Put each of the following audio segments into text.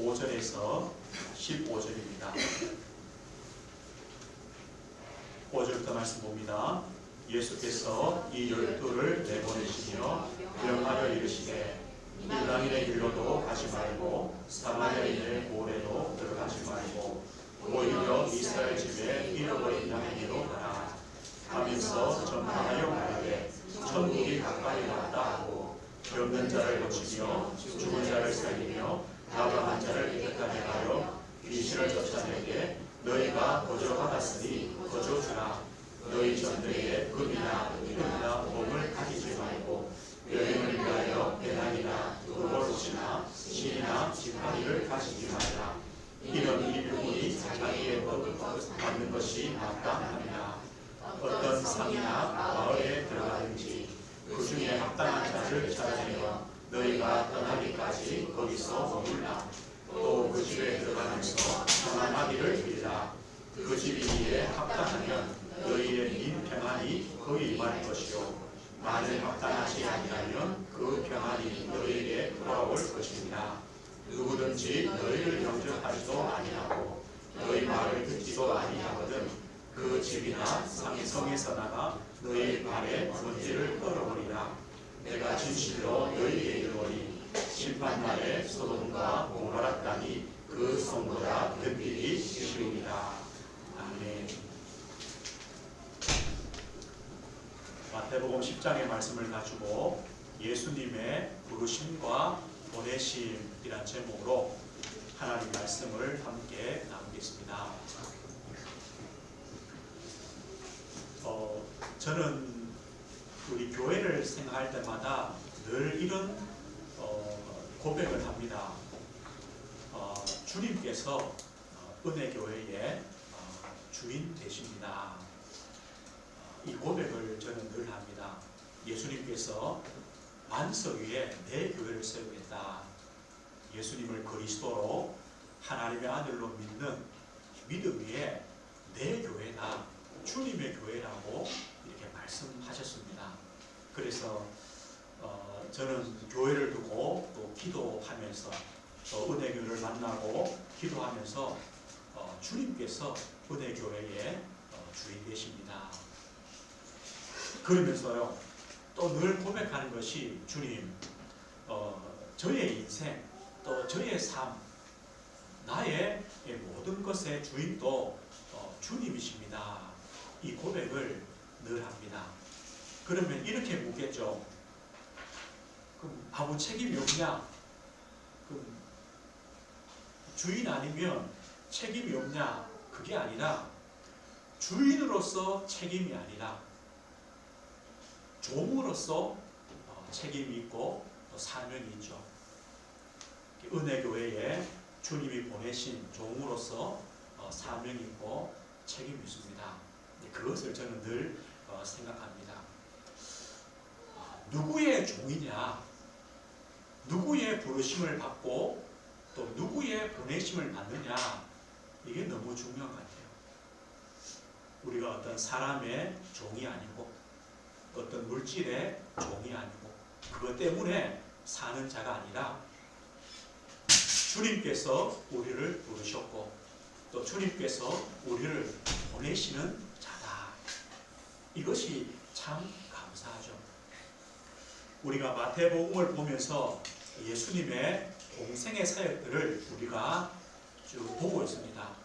5절에서 15절입니다. 5절부터 말씀 봅니다. 예수께서 이 12를 내보내시며 명하여 이르시되 이방인의 길로도 가지 말고 사마리아인의 고을에도 들어가지 말고 오히려 이스라엘 집에 잃어버린 양에게로 가라 하면서 전파하여 말하되 천국이 가까이 왔다 하고 병든 자를 고치며 죽은 자를 살리며 나병한 자를 깨끗하게 하여 귀신을 쫓아내게 너희가 거저 받았으니 거저 주라. 너희 전들에게 금이나 은이나 몸을 가지지 말고 여행을 위하여 배낭이나 두루옷이나 신이나 지팡이를 가지지 말라. 이런 일꾼이 자기의 먹을 것 받는 것이 마땅하니라. 어떤 상이나 마을에 들어가든지 그 중에 합당한 자를 찾아내어 너희가 떠나기까지 거기서 머물라. 또 그 집에 들어가면서 평안하기를 빌라. 그 집이 이에 합당하면 너희의 민 평안이 거기 임할 것이요 만일 합당하지 아니하면 그 평안이 너희에게 돌아올 것입니다. 누구든지 너희를 영접하지도 아니하고 너희 말을 듣지도 아니하거든 그 집이나 성에서 나가 너희 발에 먼지를 떨어버리라. 내가 진실로 너희에게 이르노니 심판날에 소돔과 고모라 땅이 그 성보다 견디기 쉬우리라. 아멘. 마태복음 10장의 말씀을 가지고 예수님의 부르심과 보내심이란 제목으로 하나님 말씀을 함께 나누겠습니다. 저는 우리 교회를 생각할 때마다 늘 이런 고백을 합니다. 주님께서 은혜교회의 주인 되십니다. 이 고백을 저는 늘 합니다. 예수님께서 반석 위에 내 교회를 세우겠다. 예수님을 그리스도로 하나님의 아들로 믿는 믿음 위에 내 교회다. 주님의 교회라고 이렇게 말씀하셨습니다. 그래서 저는 교회를 두고 또 기도하면서 또 은혜교회를 만나고 기도하면서 주님께서 은혜교회의 주인 되십니다. 그러면서요 또 늘 고백하는 것이 주님 저의 인생 또 저의 삶 나의 모든 것의 주인도 주님이십니다. 이 고백을 늘 합니다. 그러면 이렇게 묻겠죠. 그럼 아무 책임이 없냐? 그럼 주인 아니면 책임이 없냐? 그게 아니라 주인으로서 책임이 아니라 종으로서 책임이 있고 또 사명이 있죠. 은혜교회에 주님이 보내신 종으로서 사명이 있고 책임이 있습니다. 그것을 저는 늘 생각합니다. 누구의 종이냐, 누구의 부르심을 받고 또 누구의 보내심을 받느냐, 이게 너무 중요한 것 같아요. 우리가 어떤 사람의 종이 아니고 어떤 물질의 종이 아니고 그것 때문에 사는 자가 아니라 주님께서 우리를 부르셨고 또 주님께서 우리를 보내시는 자다. 이것이 참 감사하죠. 우리가 마태복음을 보면서 예수님의 공생의 사역들을 우리가 쭉 보고 있습니다.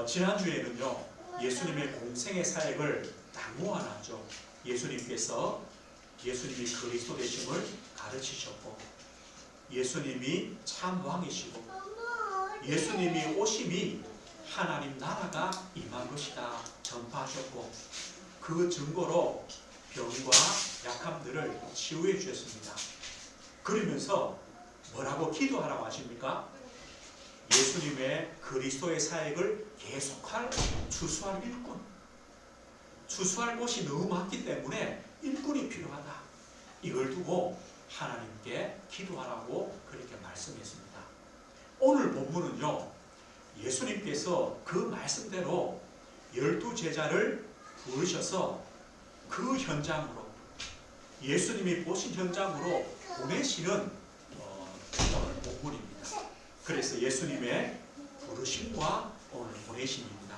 지난주에는요 예수님의 공생의 사역을 딱 모아놨죠. 예수님이 그리스도 되심을 가르치셨고 예수님이 참 왕이시고 예수님이 오심이 하나님 나라가 임한 것이다 전파하셨고 그 증거로 병과 약함들을 치유해 주셨습니다. 그러면서 뭐라고 기도하라고 하십니까? 예수님의 그리스도의 사역을 계속할 추수할 일꾼, 추수할 곳이 너무 많기 때문에 일꾼이 필요하다. 이걸 두고 하나님께 기도하라고 그렇게 말씀했습니다. 오늘 본문은요 예수님께서 그 말씀대로 12제자를 부르셔서 그 현장으로 예수님이 보신 현장으로 보내시는 오늘 본문입니다. 그래서 예수님의 부르심과 오늘 보내심입니다.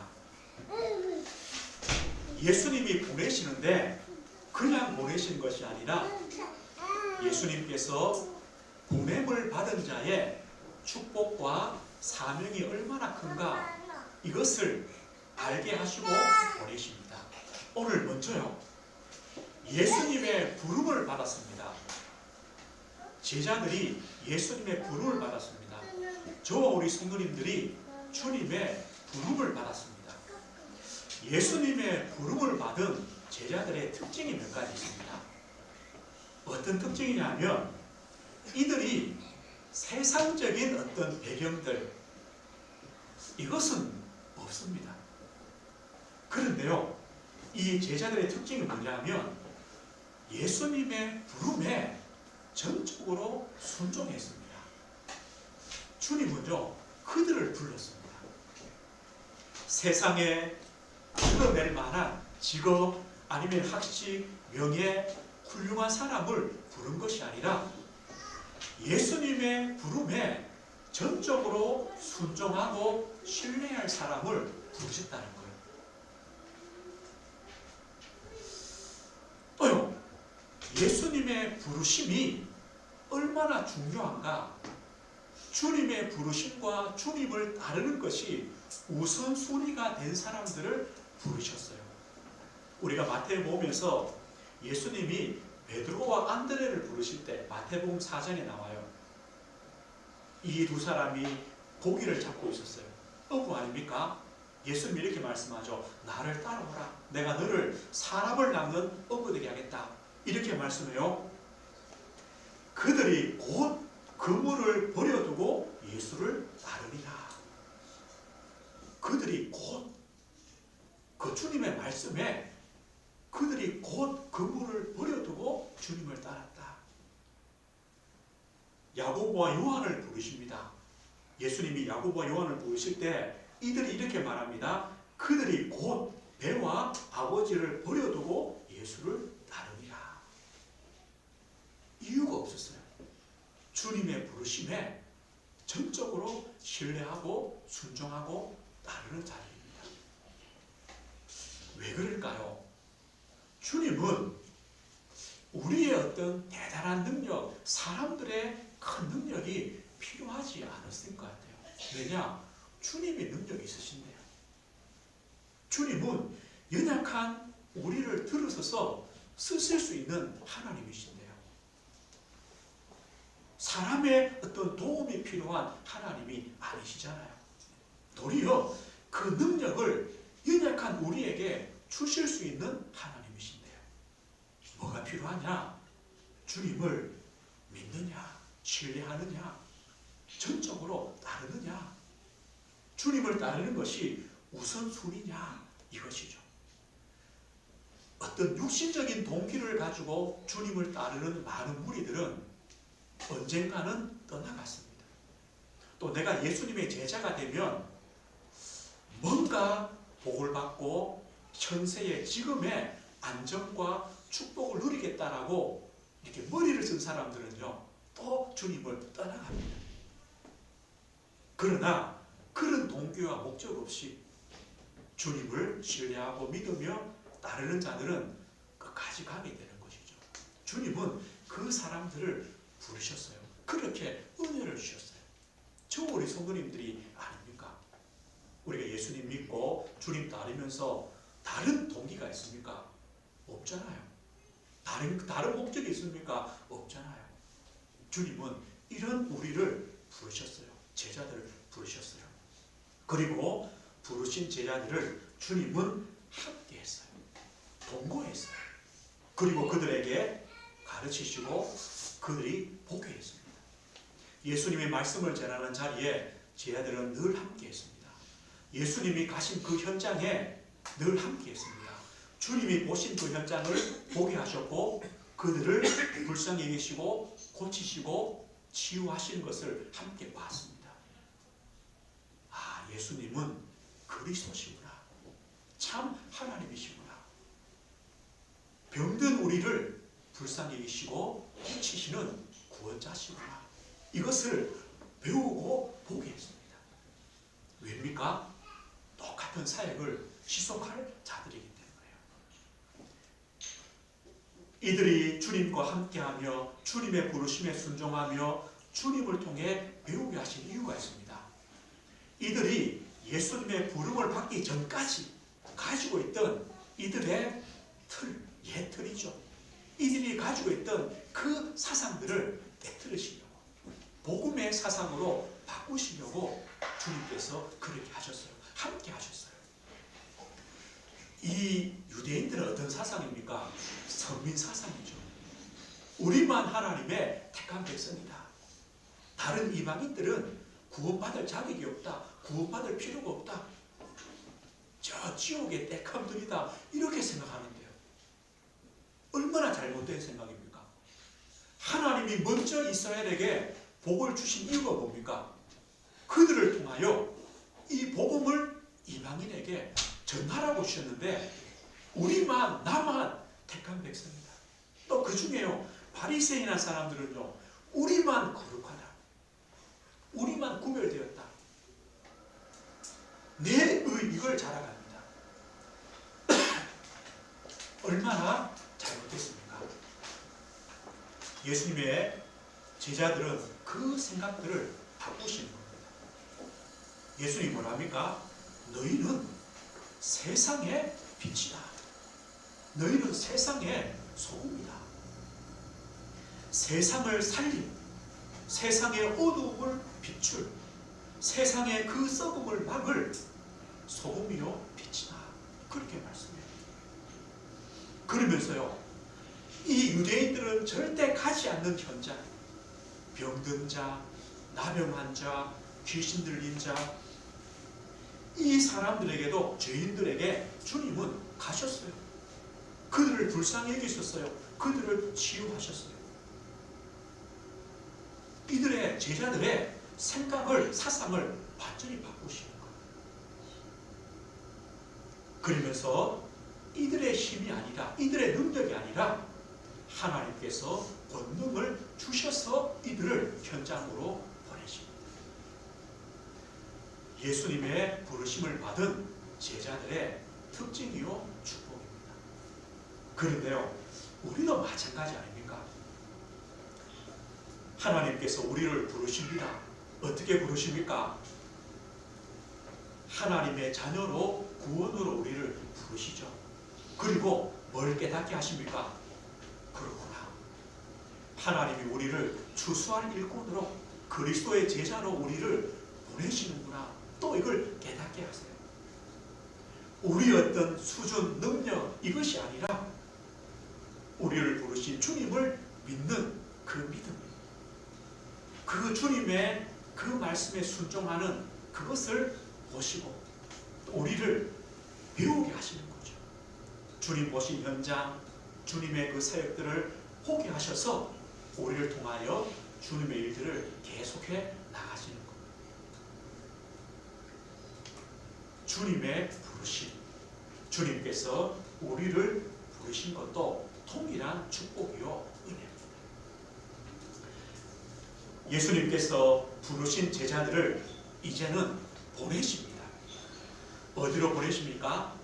예수님이 보내시는데 그냥 보내신 것이 아니라 예수님께서 보냄을 받은 자의 축복과 사명이 얼마나 큰가 이것을 알게 하시고 보내십니다. 오늘 먼저요, 예수님의 부름을 받았습니다. 제자들이 예수님의 부름을 받았습니다. 저와 우리 성도님들이 주님의 부름을 받았습니다. 예수님의 부름을 받은 제자들의 특징이 몇 가지 있습니다. 어떤 특징이냐면 이들이 세상적인 어떤 배경들 이것은 없습니다. 그런데요, 이 제자들의 특징이 뭐냐면 예수님의 부름에 전적으로 순종했습니다. 주님은요, 그들을 불렀습니다. 세상에 불러낼 만한 직업 아니면 학식, 명예, 훌륭한 사람을 부른 것이 아니라 예수님의 부름에 전적으로 순종하고 신뢰할 사람을 부르셨다는 거예요. 또요, 예수님의 부르심이 얼마나 중요한가? 주님의 부르심과 주님을 따르는 것이 우선순위가 된 사람들을 부르셨어요. 우리가 마태복음에서 예수님이 베드로와 안드레를 부르실 때 마태복음 4장에 나와요. 이 두 사람이 고기를 잡고 있었어요. 어부 아닙니까? 예수님이 이렇게 말씀하죠. 나를 따라오라. 내가 너를 사람을 낚는 어부되게 하겠다. 이렇게 말씀해요. 그들이 곧 그물을 버려두고 예수를 따르리라. 그들이 곧 그 주님의 말씀에 그들이 곧 그물을 버려두고 주님을 따랐다. 야고보와 요한을 부르십니다. 예수님이 야고보와 요한을 부르실 때 이들이 이렇게 말합니다. 그들이 곧 배와 아버지를 버려두고 예수를 따르니라. 이유가 없었어요. 주님의 부르심에 전적으로 신뢰하고 순종하고 따르는 자리입니다. 왜 그럴까요? 주님은 우리의 어떤 대단한 능력, 사람들의 큰 능력이 필요하지 않았을 것 같아요. 왜냐? 주님의 능력이 있으신데요. 주님은 연약한 우리를 들어서서 쓰실 수 있는 하나님이신데요. 사람의 어떤 도움이 필요한 하나님이 아니시잖아요. 도리어 그 능력을 연약한 우리에게 주실 수 있는 하나님이신데요. 뭐가 필요하냐? 주님을 믿느냐? 신뢰하느냐? 전적으로 따르느냐? 주님을 따르는 것이 우선순위냐? 이것이죠. 어떤 육신적인 동기를 가지고 주님을 따르는 많은 무리들은 언젠가는 떠나갔습니다. 또 내가 예수님의 제자가 되면 뭔가 복을 받고 현세의 지금의 안정과 축복을 누리겠다라고 이렇게 머리를 쓴 사람들은요, 또 주님을 떠나갑니다. 그러나 그런 동기와 목적 없이 주님을 신뢰하고 믿으며 따르는 자들은 끝까지 가게 되는 것이죠. 주님은 그 사람들을 부르셨어요. 그렇게 은혜를 주셨어요. 저 우리 성도님들이 아닙니까? 우리가 예수님 믿고 주님 따르면서 다른 동기가 있습니까? 없잖아요. 다른 목적이 있습니까? 없잖아요. 주님은 이런 우리를 부르셨어요. 제자들을 부르셨어요. 그리고 부르신 제자들을 주님은 함께 했어요. 동거했어요. 그리고 그들에게 가르치시고 그들이 보게 했습니다. 예수님의 말씀을 전하는 자리에 제자들은 늘 함께 했습니다. 예수님이 가신 그 현장에 늘 함께 했습니다. 주님이 보신 그 현장을 보게 하셨고 그들을 불쌍히 여기시고 고치시고 치유하시는 것을 함께 봤습니다. 아, 예수님은 그리스도시구나. 참 하나님이시구나. 병든 우리를 불쌍히 여기시고 고치시는 구원자시구나. 이것을 배우고 보게 했습니다. 왜입니까? 똑같은 사역을 지속할 자들이기 때문에요. 이들이 주님과 함께하며 주님의 부르심에 순종하며 주님을 통해 배우게 하신 이유가 있습니다. 이들이 예수님의 부름을 받기 전까지 가지고 있던 이들의 예틀이죠. 이들이 가지고 있던 그 사상들을 깨트리시려고, 복음의 사상으로 바꾸시려고 주님께서 그렇게 하셨어요. 함께 하셨어요. 이 유대인들은 어떤 사상입니까? 선민 사상이죠. 우리만 하나님의 택한 백성이다. 다른 이방인들은 구원받을 자격이 없다. 구원받을 필요가 없다. 저 지옥의 택함들이다. 이렇게 생각하는데요. 얼마나 잘못된 생각입니까? 하나님이 먼저 이스라엘에게 복을 주신 이유가 뭡니까? 그들을 통하여 이 복음을 이방인에게 전하라고 주셨는데 나만 택한 백성이다. 또 그 중에요, 바리새인한 사람들은요, 우리만 거룩하다. 우리만 구별되었다. 내 이걸 자랑합니다. 얼마나 잘못됐습니까? 예수님의 제자들은 그 생각들을 바꾸시는 겁니다. 예수님이 뭐라 합니까? 너희는 세상의 빛이다. 너희는 세상의 소금이다. 세상을 살림, 세상의 어두움을 비출, 세상의 그 썩음을 막을 소금이요 빛이다. 그렇게 말씀해요. 그러면서요, 이 유대인들은 절대 가지 않는 현장, 병든 자, 나병한 자, 귀신 들린 자, 이 사람들에게도, 죄인들에게 주님은 가셨어요. 그들을 불쌍히 여기셨어요. 그들을 치유하셨어요. 이들의 제자들의 생각을, 사상을 완전히 바꾸시는 거예요. 그러면서 이들의 힘이 아니라, 이들의 능력이 아니라 하나님께서 권능을 주셔서 이들을 현장으로 보내십니다. 예수님의 부르심을 받은 제자들의 특징이요 축복입니다. 그런데요, 우리도 마찬가지 아닙니까? 하나님께서 우리를 부르십니다. 어떻게 부르십니까? 하나님의 자녀로, 구원으로 우리를 부르시죠. 그리고 뭘 깨닫게 하십니까? 그렇구나. 하나님이 우리를 추수할 일꾼으로, 그리스도의 제자로 우리를 보내시는구나. 또 이걸 깨닫게 하세요. 우리 어떤 수준, 능력, 이것이 아니라 우리를 부르신 주님을 믿는 그 믿음, 그 주님의 그 말씀에 순종하는 그것을 보시고 우리를 배우게 하시는 거죠. 주님 보신 현장, 주님의 그 사역들을 보게 하셔서 우리를 통하여 주님의 일들을 계속해 나가시는 겁니다. 주님의 부르심, 주님께서 우리를 부르신 것도 통일한 축복이요 은혜입니다. 예수님께서 부르신 제자들을 이제는 보내십니다. 어디로 보내십니까?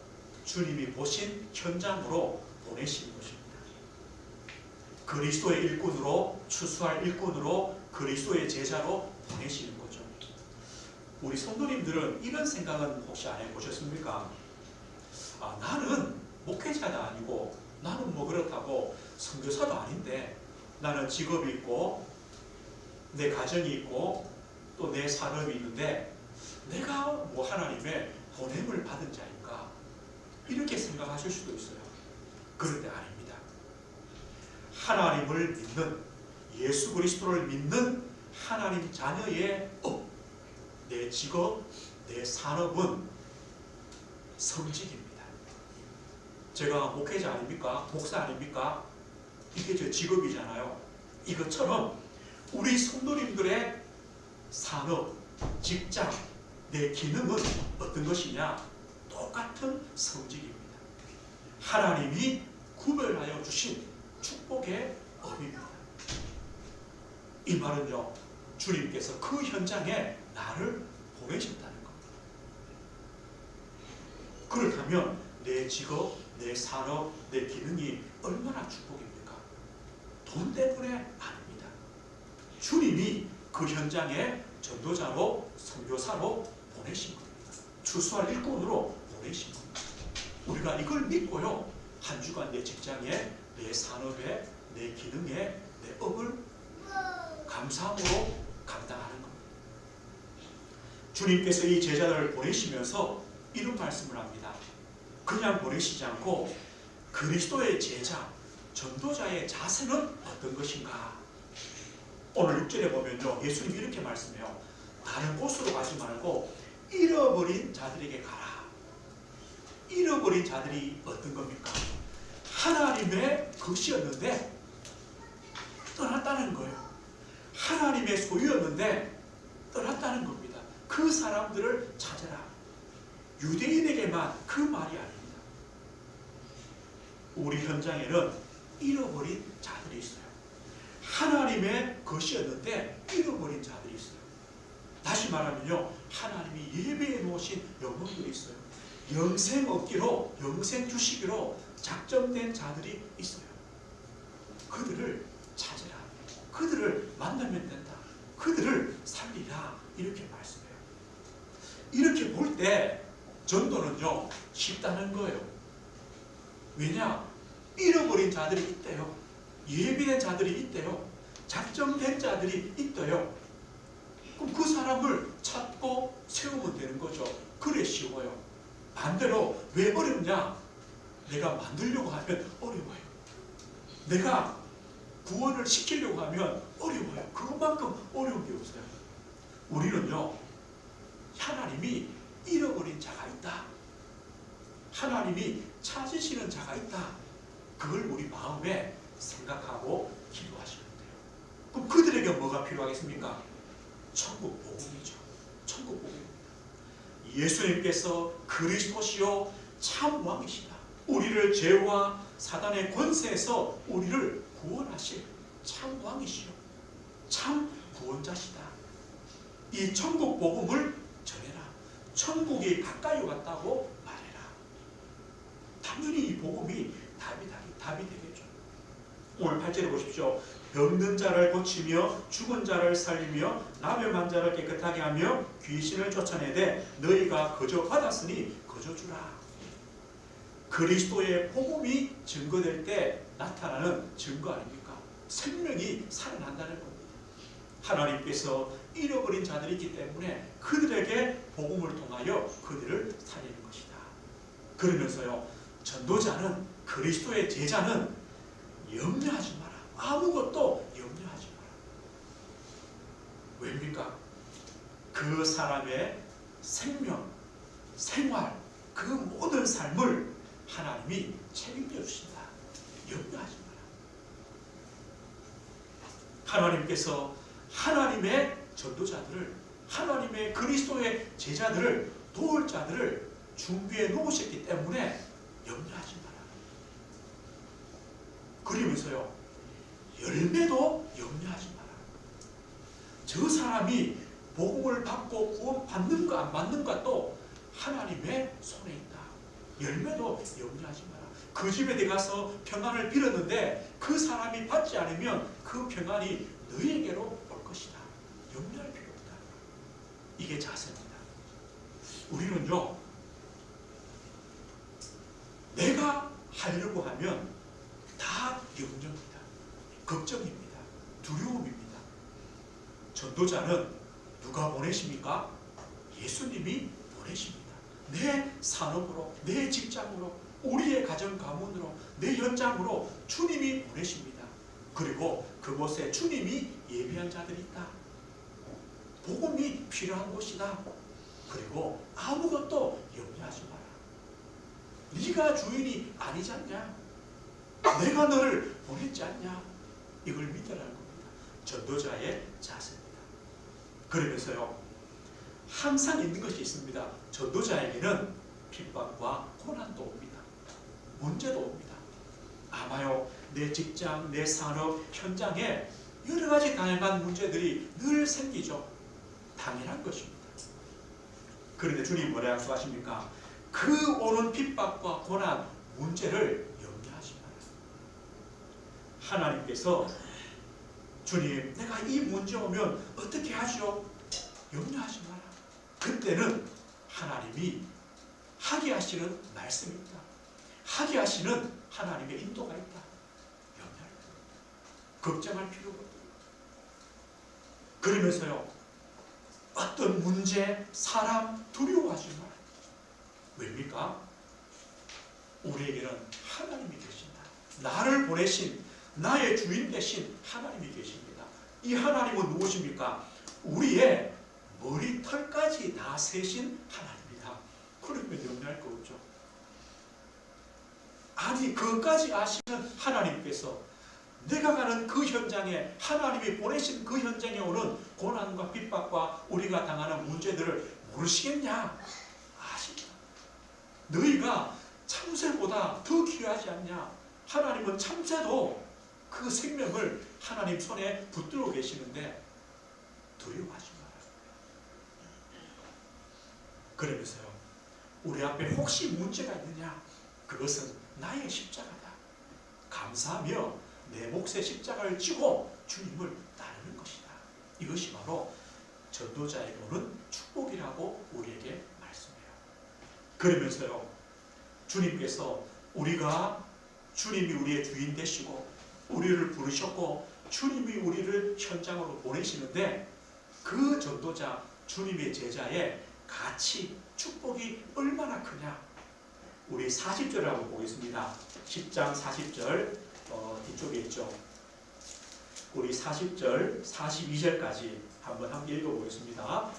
주님이 보신 현장으로 보내시는 것입니다. 그리스도의 일꾼으로, 추수할 일꾼으로, 그리스도의 제자로 보내시는 거죠. 우리 성도님들은 이런 생각은 혹시 안 해보셨습니까? 나는 목회자도 아니고, 나는 뭐 그렇다고 선교사도 아닌데, 나는 직업이 있고 내 가정이 있고 또 내 산업이 있는데 내가 뭐 하나님의 보냄을 받은 자인가, 이렇게 생각하실 수도 있어요. 그런데 아닙니다. 하나님을 믿는, 예수 그리스도를 믿는 하나님 자녀의 내 직업, 내 산업은 성직입니다. 제가 목회자 아닙니까? 목사 아닙니까? 이게 제 직업이잖아요. 이것처럼 우리 성도님들의 산업, 직장, 내 기능은 어떤 것이냐? 똑같은 성직입니다. 하나님이 구별하여 주신 축복의 업입니다. 이 말은요, 주님께서 그 현장에 나를 보내셨다는 겁니다. 그렇다면 내 직업, 내 산업, 내 기능이 얼마나 축복입니까? 돈 때문에 아닙니다. 주님이 그 현장에 전도자로, 선교사로 보내신 겁니다. 추수할 일꾼으로 보내신 겁니다. 우리가 이걸 믿고요, 한 주간 내 직장에, 내 산업에, 내 기능에, 내 업을 감사함으로 감당하는 겁니다. 주님께서 이 제자들을 보내시면서 이런 말씀을 합니다. 그냥 보내시지 않고 그리스도의 제자, 전도자의 자세는 어떤 것인가? 오늘 6절에 보면요, 예수님이 이렇게 말씀해요. 다른 곳으로 가지 말고 잃어버린 자들에게 가라. 잃어버린 자들이 어떤 겁니까? 하나님의 것이었는데 떠났다는 거예요. 하나님의 소유였는데 떠났다는 겁니다. 그 사람들을 찾아라. 유대인에게만 그 말이 아닙니다. 우리 현장에는 잃어버린 자들이 있어요. 하나님의 것이었는데 잃어버린 자들이 있어요. 다시 말하면요, 하나님이 예배해 놓으신 영혼들이 있어요. 영생 얻기로, 영생 주시기로 작정된 자들이 있어요. 그들을 찾으라. 그들을 만나면 된다. 그들을 살리라. 이렇게 말씀해요. 이렇게 볼 때 전도는요, 쉽다는 거예요. 왜냐? 잃어버린 자들이 있대요. 예비된 자들이 있대요. 작정된 자들이 있대요. 그럼 그 사람을 찾고 세우면 되는 거죠. 그래 쉬워요. 반대로 왜 어렵냐? 내가 만들려고 하면 어려워요. 내가 구원을 시키려고 하면 어려워요. 그것만큼 어려운 게 없어요. 우리는요, 하나님이 잃어버린 자가 있다. 하나님이 찾으시는 자가 있다. 그걸 우리 마음에 생각하고 기도하시면 돼요. 그럼 그들에게 뭐가 필요하겠습니까? 천국 복음이죠. 천국 복음입니다. 예수님께서 그리스도시요 참 왕이시다. 우리를 죄와 사단의 권세에서 우리를 구원하실 참 왕이시요 참 구원자시다. 이 천국 복음을 전해라. 천국이 가까이 왔다고 말해라. 당연히 이 복음이 답이 되겠죠. 오늘 8절에 보십시오. 병든 자를 고치며 죽은 자를 살리며 나병한 자를 깨끗하게 하며 귀신을 쫓아내되 너희가 거저 받았으니 거저 주라. 그리스도의 복음이 증거될 때 나타나는 증거 아닙니까? 생명이 살아난다는 겁니다. 하나님께서 잃어버린 자들이 있기 때문에 그들에게 복음을 통하여 그들을 살리는 것이다. 그러면서요, 전도자는, 그리스도의 제자는 염려하지 마라. 아무것도 염려하지 마라. 왜입니까? 그 사람의 생명, 생활, 그 모든 삶을 하나님이 책임져 주신다. 염려하지 마라. 하나님께서 하나님의 전도자들을, 하나님의 그리스도의 제자들을, 도울 자들을 준비해 놓으셨기 때문에 염려하지 마라. 그러면서요, 열매도 염려하지 마라. 저 사람이 복음을 받고 구원 받는가 안 받는가 또 하나님의 손에 있다. 열매도 염려하지 마라. 그 집에 들어가서 평안을 빌었는데 그 사람이 받지 않으면 그 평안이 너희에게로 올 것이다. 염려할 필요 없다. 이게 자세입니다. 우리는요, 내가 하려고 하면 다 염려입니다. 걱정입니다. 두려움입니다. 전도자는 누가 보내십니까? 예수님이 보내십니다. 내 산업으로, 내 직장으로, 우리의 가정 가문으로, 내 현장으로 주님이 보내십니다. 그리고 그곳에 주님이 예비한 자들이 있다. 복음이 필요한 곳이다. 그리고 아무것도 염려하지 마라. 네가 주인이 아니지 않냐? 내가 너를 보냈지 않냐? 이걸 믿으라는 겁니다. 전도자의 자세입니다. 그러면서요, 항상 있는 것이 있습니다. 전도자에게는 핍박과 고난도 옵니다. 문제도 옵니다. 아마요, 내 직장, 내 산업, 현장에 여러 가지 다양한 문제들이 늘 생기죠. 당연한 것입니다. 그런데 주님 뭐라 약속하십니까? 그 오는 핍박과 고난, 문제를 염려하지 마라. 하나님께서 주님, 내가 이 문제 오면 어떻게 하죠? 염려하지 마라. 그때는 하나님이 하게 하시는 말씀이 있다. 하게 하시는 하나님의 인도가 있다. 염려할 필요, 걱정할 필요가 없다. 그러면서요, 어떤 문제, 사람 두려워하지 마라. 왜입니까? 우리에게는 하나님이 계신다. 나를 보내신 나의 주인 되신 하나님이 계십니다. 이 하나님은 누구십니까? 우리의 머리털까지 다 세신 하나님입니다. 그러면 염려할 거 없죠. 아니, 그것까지 아시는 하나님께서 내가 가는 그 현장에, 하나님이 보내신 그 현장에 오는 고난과 핍박과 우리가 당하는 문제들을 모르시겠냐? 아십니다. 너희가 참새보다 더 귀하지 않냐? 하나님은 참새도 그 생명을 하나님 손에 붙들고 계시는데 두려워하지 마라. 그러면서요, 우리 앞에 혹시 문제가 있느냐? 그것은 나의 십자가다. 감사하며 내 몫의 십자가를 지고 주님을 따르는 것이다. 이것이 바로 전도자에게 오는 축복이라고 우리에게 말씀해요. 그러면서요, 주님께서 주님이 우리의 주인 되시고 우리를 부르셨고 주님이 우리를 현장으로 보내시는데 그 전도자, 주님의 제자의 가치, 축복이 얼마나 크냐? 우리 40절을 한번 보겠습니다. 10장 40절 뒤쪽에 있죠. 우리 40절, 42절까지 한번 함께 읽어보겠습니다.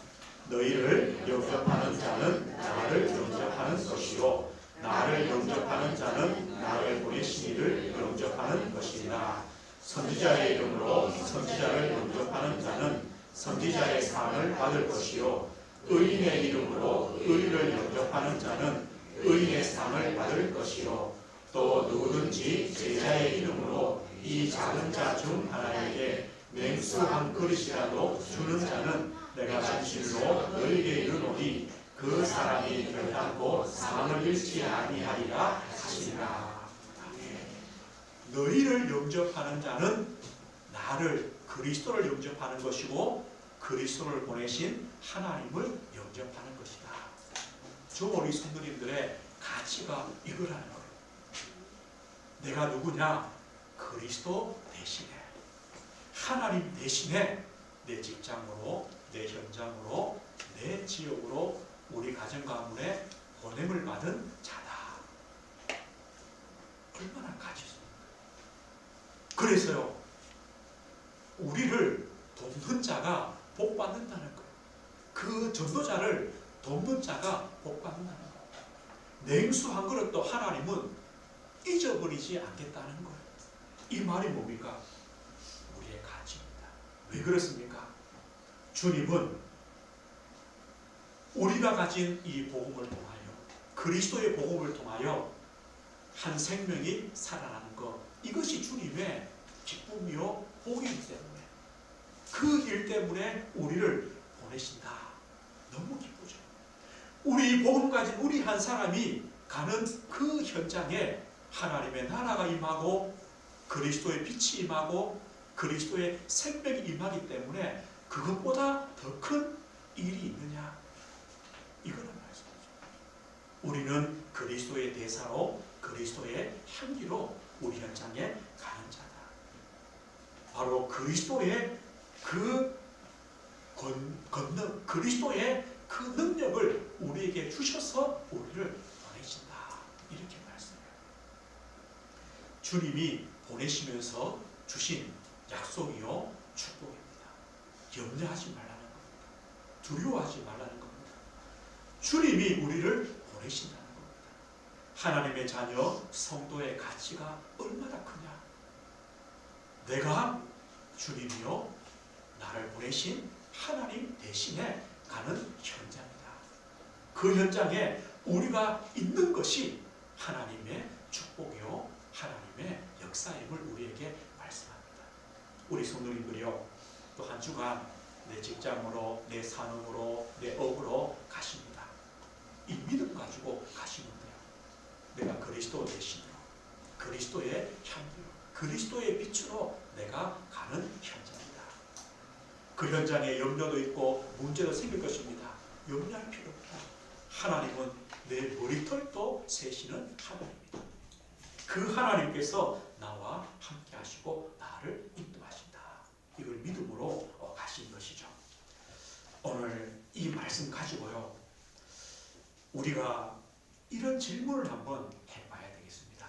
너희를 영접하는 자는 나를 영접하는 것이요 나를 영접하는 자는 나를 보내신 이를 영접하는 것이라. 선지자의 이름으로 선지자를 영접하는 자는 선지자의 상을 받을 것이요 의인의 이름으로 의인을 영접하는 자는 의인의 상을 받을 것이요 또 누구든지 제자의 이름으로 이 작은 자 중 하나에게 맹수 한 그릇이라도 주는 자는 내가 진실로 너희에게 이르노니 그 사람이 결단코 상을 잃지 아니하리라 하시니라. 너희를 영접하는 자는 나를, 그리스도를 영접하는 것이고 그리스도를 보내신 하나님을 영접하는 것이다. 저 우리 성도님들의 가치가 이거라는 거예요. 내가 누구냐? 그리스도 대신에, 하나님 대신에 내 직장으로, 내 현장으로, 내 지역으로, 우리 가정 가문에 보냄을 받은 자다. 얼마나 가치 있습니까? 그래서요, 우리를 돕는 자가 복 받는다는 거예요. 그 전도자를 돕는 자가 복 받는다는 거예요. 냉수 한 그릇도 하나님은 잊어버리지 않겠다는 거예요. 이 말이 뭡니까? 우리의 가치입니다. 왜 그렇습니까? 주님은 우리가 가진 이 복음을 통하여, 그리스도의 복음을 통하여 한 생명이 살아나는 것, 이것이 주님의 기쁨이요 복이기 때문에, 그 일 때문에 우리를 보내신다. 너무 기쁘죠. 우리 복음 가진 우리 한 사람이 가는 그 현장에 하나님의 나라가 임하고 그리스도의 빛이 임하고 그리스도의 생명이 임하기 때문에 그것보다 더 큰 일이 있느냐? 이거는 말씀이죠. 우리는 그리스도의 대사로, 그리스도의 향기로 우리 현장에 가는 자다. 바로 그리스도의 그 권능, 그리스도의 그 능력을 우리에게 주셔서 우리를 보내신다. 이렇게 말씀해요. 주님이 보내시면서 주신 약속이요 축복입니다. 염려하지 말라는 겁니다. 두려워하지 말라는 겁니다. 주님이 우리를 보내신다는 겁니다. 하나님의 자녀, 성도의 가치가 얼마나 크냐? 내가 주님이요 나를 보내신 하나님 대신에 가는 현장이다. 그 현장에 우리가 있는 것이 하나님의 축복이요 하나님의 역사임을 우리에게 말씀합니다. 우리 성도님들이요, 또 한 주간 내 직장으로, 내 산업으로, 내 업으로 가십니다. 이 믿음 가지고 가시면 돼요. 내가 그리스도 대신으로, 그리스도의 향기로, 그리스도의 빛으로 내가 가는 현장이다. 그 현장에 염려도 있고 문제도 생길 것입니다. 염려할 필요 없다. 하나님은 내 머리털도 세시는 하나님입니다. 그 하나님께서 나와 함께 하시고 나를 인도하신다. 이걸 믿음으로 가신 것이죠. 오늘 이 말씀 가지고요, 우리가 이런 질문을 한번 해봐야 되겠습니다.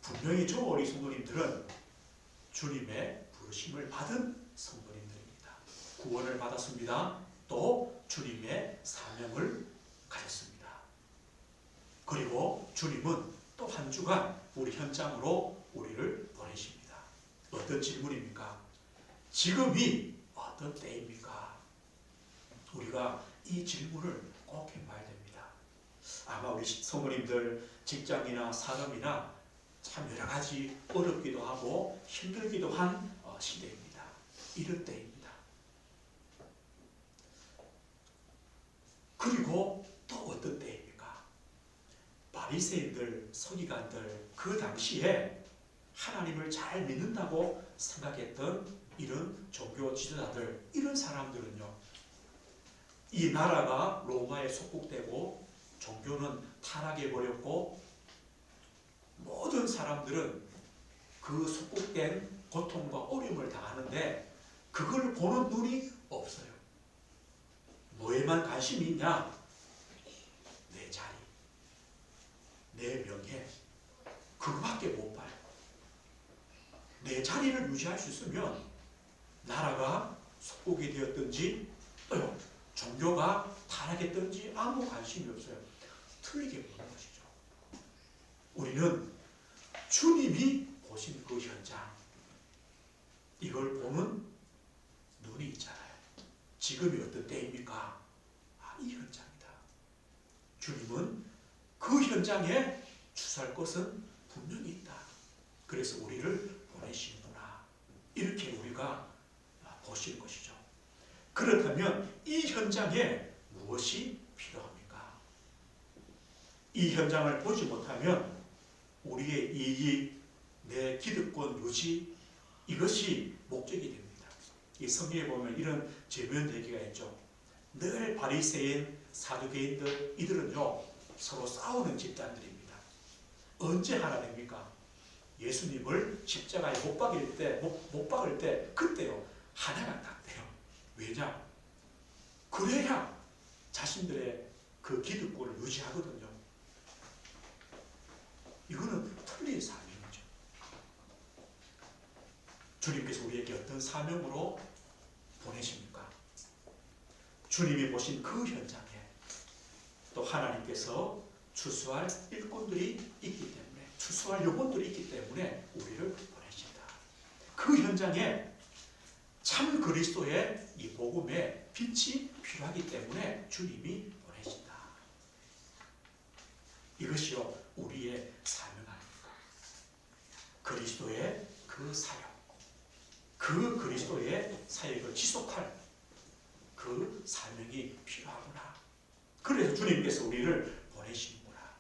분명히 저 우리 성도님들은 주님의 부르심을 받은 성도님들입니다. 구원을 받았습니다. 또 주님의 사명을 가졌습니다. 그리고 주님은 또 한 주간 우리 현장으로 우리를 보내십니다. 어떤 질문입니까? 지금이 어떤 때입니까? 우리가 이 질문을 꼭 해봐야 됩니다. 아마 우리 성도님들 직장이나 산업이나 참 여러 가지 어렵기도 하고 힘들기도 한 시대입니다. 이럴 때입니다. 그리고 또 어떤 때입니까? 바리새인들, 서기관들, 그 당시에 하나님을 잘 믿는다고 생각했던 이런 종교 지도자들, 이런 사람들은요, 이 나라가 로마에 속국되고 종교는 타락해버렸고 모든 사람들은 그 속국된 고통과 어려움을 당하는데 그걸 보는 눈이 없어요. 뭐에만 관심이 있냐? 내 자리, 내 명예, 그거밖에 못 봐요. 내 자리를 유지할 수 있으면 나라가 속국이 되었든지 종교가 타락했든지 아무 관심이 없어요. 틀리게 보는 것이죠. 우리는 주님이 보신 그 현장, 이걸 보는 눈이 있잖아요. 지금이 어떤 때입니까? 이 현장이다. 주님은 그 현장에 주사할 것은 분명히 있다. 그래서 우리를 보내시는구나. 이렇게 우리가 보시는 것이죠. 그렇다면 이 현장에 무엇이 필요합니까? 이 현장을 보지 못하면 우리의 이익, 내 기득권 유지, 이것이 목적이 됩니다. 이 성경에 보면 이런 재미있는 얘기가 있죠. 늘 바리새인, 사두개인들, 이들은요 서로 싸우는 집단들입니다. 언제 하나 됩니까? 예수님을 십자가에 못 박을 때 그때요 하나가 딱 돼요. 왜냐? 그래야 자신들의 그 기득권을 유지하거든요. 이거는 틀린 사명이죠. 주님께서 우리에게 어떤 사명으로 보내십니까? 주님이 보신 그 현장에 또 하나님께서 추수할 일꾼들이 있기 때문에, 추수할 영혼들이 있기 때문에 우리를 보내신다. 그 현장에 참 그리스도의 이 복음의 빛이 필요하기 때문에 주님이 보내신다. 이것이요 우리의 사명 아닙니까? 그리스도의 그 사역, 그 그리스도의 사역을 지속할 그 사명이 필요하구나. 그래서 주님께서 우리를 보내시는구나.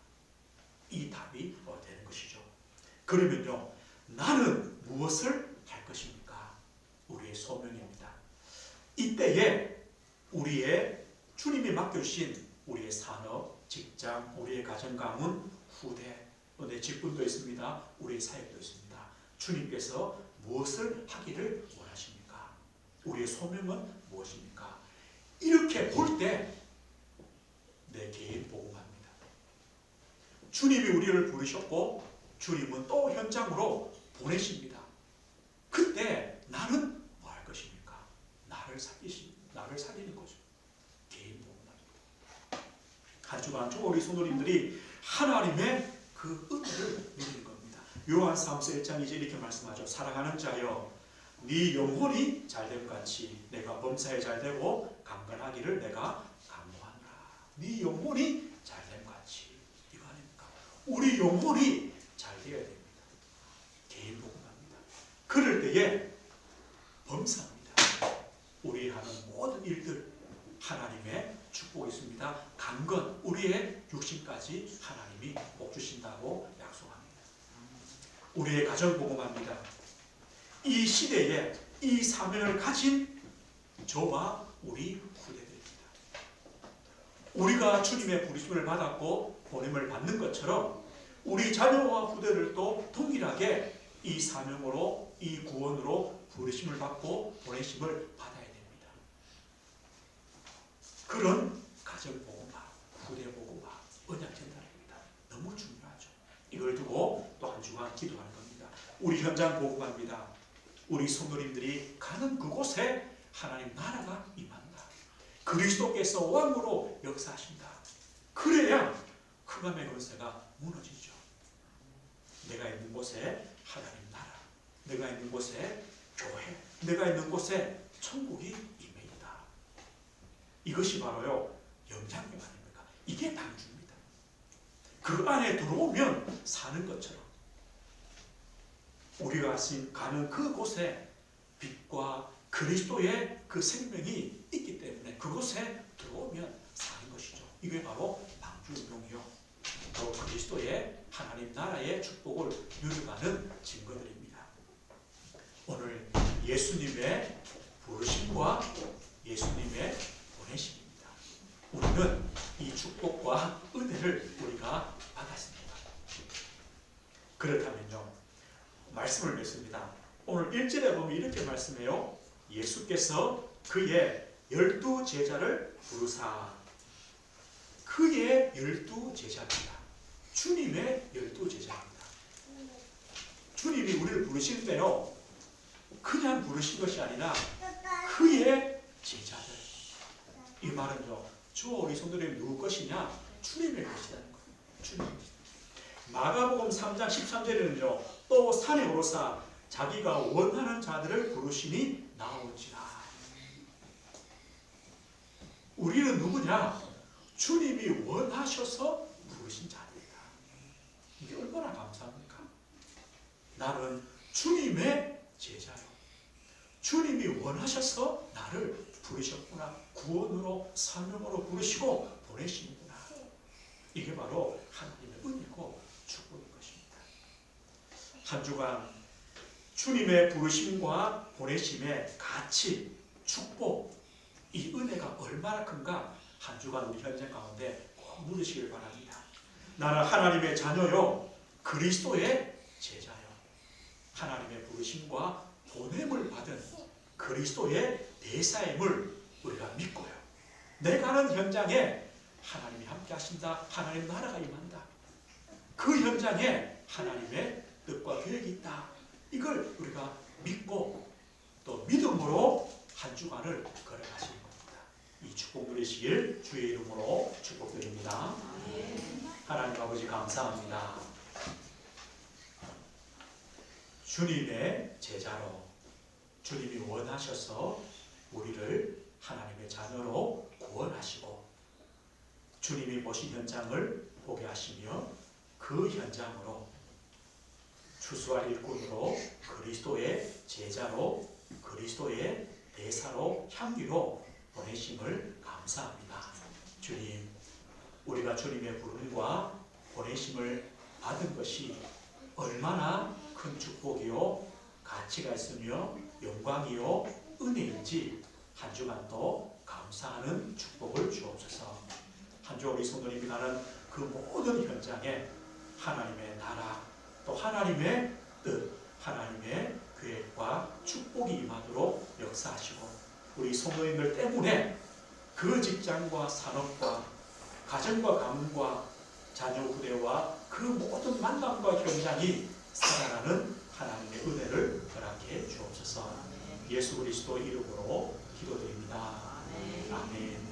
이 답이 되는 것이죠. 그러면요, 나는 무엇을 할 것입니까? 우리의 소명입니다. 이때에 우리의 주님이 맡겨주신 우리의 산업, 직장, 우리의 가정 가문, 후대, 내 직분도 있습니다. 우리의 사역도 있습니다. 주님께서 무엇을 하기를 원하십니까? 우리의 소명은 무엇입니까? 이렇게 볼 때 내 개인 복음합니다. 주님이 우리를 부르셨고 주님은 또 현장으로 보내십니다. 그때 나는 뭐 할 것입니까? 나를 살리는 거죠. 개인 복음합니다. 한 주간 우리 성도님들이 하나님의 그 은혜를 누리는 겁니다. 요한사도서 1장 2절 이렇게 말씀하죠. 사랑하는 자여, 네 영혼이 잘됨 같이 내가 범사에 잘되고 강건하기를 내가 간구하노라. 네 영혼이 잘됨 같이, 이거 아닙니까? 우리 영혼이 잘 되어야 됩니다. 개인 복음합니다. 그럴 때에 하나님의 축복이 있습니다. 강건 우리의 육신까지 하나님이 복 주신다고 약속합니다. 우리의 가정 복음합니다. 이 시대에 이 사명을 가진 저와 우리 후대들입니다. 우리가 주님의 부르심을 받았고 보냄을 받는 것처럼 우리 자녀와 후대를 또 동일하게 이 사명으로, 이 구원으로 부르심을 받고 보내심을 받아야 됩니다. 그런 가정복음화, 후대복음화, 언약 전달입니다. 너무 중요하죠. 이걸 두고 또 한 주간 기도하는 겁니다. 우리 현장 복음합니다. 우리 성도님들이 가는 그곳에 하나님 나라가 임한다. 그리스도께서 왕으로 역사하신다. 그래야 흑암의 권세가 무너지죠. 내가 있는 곳에 하나님 나라, 내가 있는 곳에 교회, 내가 있는 곳에 천국이 임해있다. 이것이 바로요 영향력 아닙니까? 이게 방주입니다. 그 안에 들어오면 사는 것처럼 우리가 가는 그곳에 빛과 그리스도의 그 생명이 있기 때문에 그곳에 들어오면 사는 것이죠. 이게 바로 방주운동이요, 또 그리스도의 하나님 나라의 축복을 누려가는 증거들입니다. 오늘 예수님의 부르심과 예수님의 보내심입니다. 우리는 이 축복과 은혜를 우리가 받았습니다. 그렇다면요, 말씀을 맺습니다. 오늘 1절에 보면 이렇게 말씀해요. 예수께서 그의 12 제자를 부르사. 그의 12 제자입니다. 주님의 12 제자입니다. 주님이 우리를 부르실 때요, 그냥 부르신 것이 아니라 그의 제자들. 이 말은요, 저 우리 성도님 누구 것이냐? 주님의 것이라는 거예요. 주님의 것이다. 마가복음 3장 13절에는요, 또 산에 오르사 자기가 원하는 자들을 부르시니 나오지라. 우리는 누구냐? 주님이 원하셔서 부르신 자들이다. 이게 얼마나 감사합니까? 나는 주님의 제자요. 주님이 원하셔서 나를 부르셨구나. 구원으로, 사명으로 부르시고 보내시는구나. 이게 바로 하나님의 은혜고 축복인 것입니다. 한 주간 주님의 부르심과 보내심의 가치, 축복, 이 은혜가 얼마나 큰가 한 주간 우리 현장 가운데 꼭 누리시길 바랍니다. 나는 하나님의 자녀요, 그리스도의 제자요. 하나님의 부르심과 보냄을 받은 그리스도의 대사임을 우리가 믿고요, 내 가는 현장에 하나님이 함께 하신다. 하나님 나라가 임한다. 그 현장에 하나님의 뜻과 계획이 있다. 이걸 우리가 믿고 또 믿음으로 한 주간을 걸어가시는 겁니다. 이 축복 누리시길 주의 이름으로 축복드립니다. 하나님 아버지 감사합니다. 주님의 제자로 주님이 원하셔서 우리를 하나님의 자녀로 구원하시고 주님이 보신 현장을 보게 하시며 그 현장으로 추수할 일꾼으로 그리스도의 제자로 그리스도의 대사로 향기로 보내심을 감사합니다. 주님, 우리가 주님의 부름과 보내심을 받은 것이 얼마나 큰 축복이요, 가치가 있으며 영광이요, 은혜인지 한 주간도 감사하는 축복을 주옵소서. 한 주 우리 성도님이 가는 그 모든 현장에 하나님의 나라, 또 하나님의 뜻, 하나님의 계획과 축복이 임하도록 역사하시고 우리 성도님들 때문에 그 직장과 산업과 가정과 가문과 자녀 후대와 그 모든 만남과 현장이 살아나는 하나님의 은혜를 허락해 주옵소서. 예수 그리스도 이름으로 기도드립니다. 아멘.